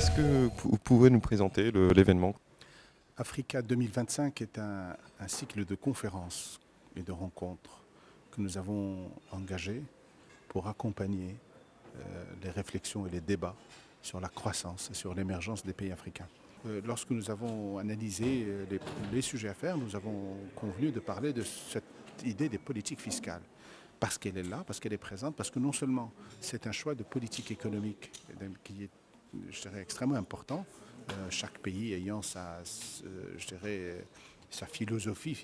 Est-ce que vous pouvez nous présenter l'événement? Africa 2025 est un cycle de conférences et de rencontres que nous avons engagé pour accompagner les réflexions et les débats sur la croissance et sur l'émergence des pays africains. Lorsque nous avons analysé les sujets à faire, nous avons convenu de parler de cette idée des politiques fiscales. Parce qu'elle est là, parce qu'elle est présente, parce que non seulement c'est un choix de politique économique qui est, je dirais, extrêmement important, chaque pays ayant sa philosophie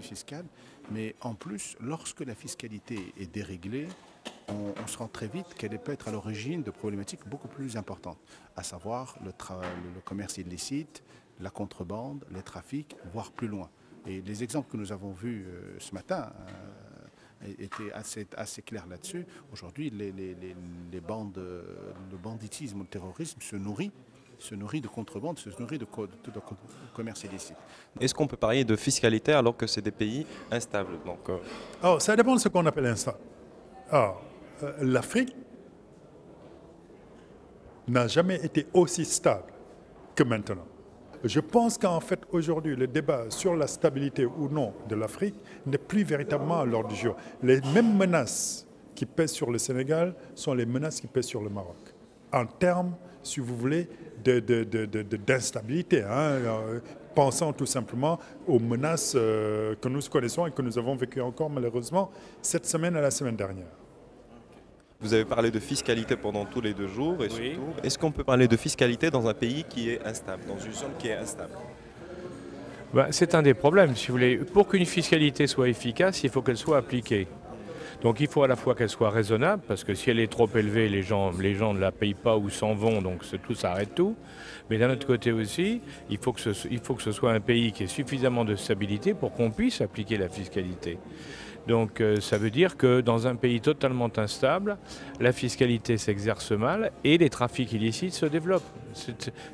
fiscale, mais en plus, lorsque la fiscalité est déréglée, on se rend très vite qu'elle peut être à l'origine de problématiques beaucoup plus importantes, à savoir le commerce illicite, la contrebande, les trafics, voire plus loin. Et les exemples que nous avons vus ce matin étaient assez clairs là-dessus. Aujourd'hui, le banditisme ou le terrorisme se nourrit de contrebande, se nourrit de commerce illicite. Est-ce qu'on peut parler de fiscalité alors que c'est des pays instables? Alors, ça dépend de ce qu'on appelle instable. Alors, l'Afrique n'a jamais été aussi stable que maintenant. Je pense qu'en fait, aujourd'hui, le débat sur la stabilité ou non de l'Afrique n'est plus véritablement à l'ordre du jour. Les mêmes menaces qui pèsent sur le Sénégal sont les menaces qui pèsent sur le Maroc. En termes, si vous voulez, d'instabilité. Pensons tout simplement aux menaces que nous connaissons et que nous avons vécues encore malheureusement cette semaine et la semaine dernière. Vous avez parlé de fiscalité pendant tous les 2 jours et Oui. surtout, est-ce qu'on peut parler de fiscalité dans un pays qui est instable, dans une zone qui est instable? C'est un des problèmes, si vous voulez. Pour qu'une fiscalité soit efficace, il faut qu'elle soit appliquée. Donc il faut à la fois qu'elle soit raisonnable, parce que si elle est trop élevée, les gens ne la payent pas ou s'en vont, donc tout s'arrête tout. Mais d'un autre côté aussi, il faut que ce soit un pays qui ait suffisamment de stabilité pour qu'on puisse appliquer la fiscalité. Donc ça veut dire que dans un pays totalement instable, la fiscalité s'exerce mal et les trafics illicites se développent.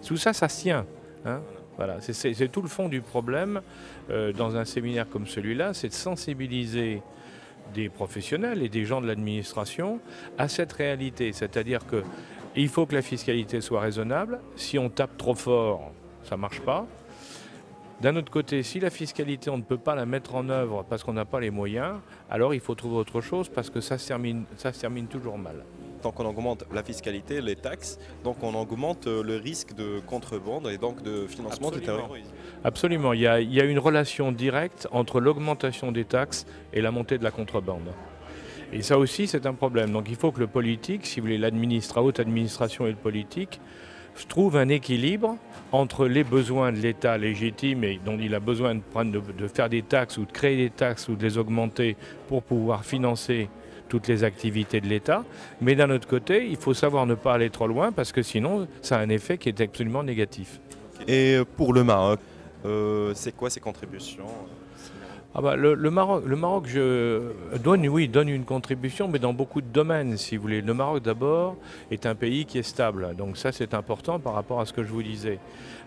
Tout ça, ça se tient. Hein. Voilà, c'est tout le fond du problème dans un séminaire comme celui-là, c'est de sensibiliser des professionnels et des gens de l'administration à cette réalité. C'est-à-dire qu'il faut que la fiscalité soit raisonnable. Si on tape trop fort, ça ne marche pas. D'un autre côté, si la fiscalité, on ne peut pas la mettre en œuvre parce qu'on n'a pas les moyens, alors il faut trouver autre chose parce que ça se termine toujours mal. Tant qu'on augmente la fiscalité, les taxes, donc on augmente le risque de contrebande et donc de financement du terrorisme. Absolument, il y a une relation directe entre l'augmentation des taxes et la montée de la contrebande. Et ça aussi, c'est un problème. Donc il faut que le politique, si vous voulez, la haute administration et le politique, trouve un équilibre entre les besoins de l'État légitime et dont il a besoin de faire des taxes ou de créer des taxes ou de les augmenter pour pouvoir financer toutes les activités de l'État. Mais d'un autre côté, il faut savoir ne pas aller trop loin parce que sinon, ça a un effet qui est absolument négatif. Et pour le Maroc, c'est quoi ses contributions? Le Maroc donne une contribution, mais dans beaucoup de domaines, si vous voulez. Le Maroc, d'abord, est un pays qui est stable. Donc ça, c'est important par rapport à ce que je vous disais.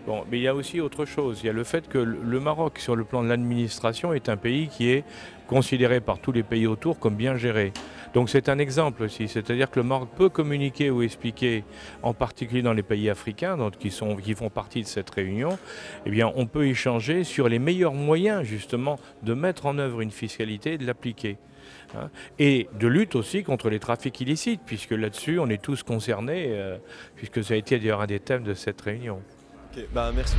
Bon, mais il y a aussi autre chose. Il y a le fait que le Maroc, sur le plan de l'administration, est un pays qui est considéré par tous les pays autour comme bien géré. Donc c'est un exemple aussi, c'est-à-dire que le Maroc peut communiquer ou expliquer, en particulier dans les pays africains qui font partie de cette réunion, eh bien on peut échanger sur les meilleurs moyens justement de mettre en œuvre une fiscalité et de l'appliquer. Hein, et de lutte aussi contre les trafics illicites, puisque là-dessus on est tous concernés, puisque ça a été d'ailleurs un des thèmes de cette réunion. Ok, merci.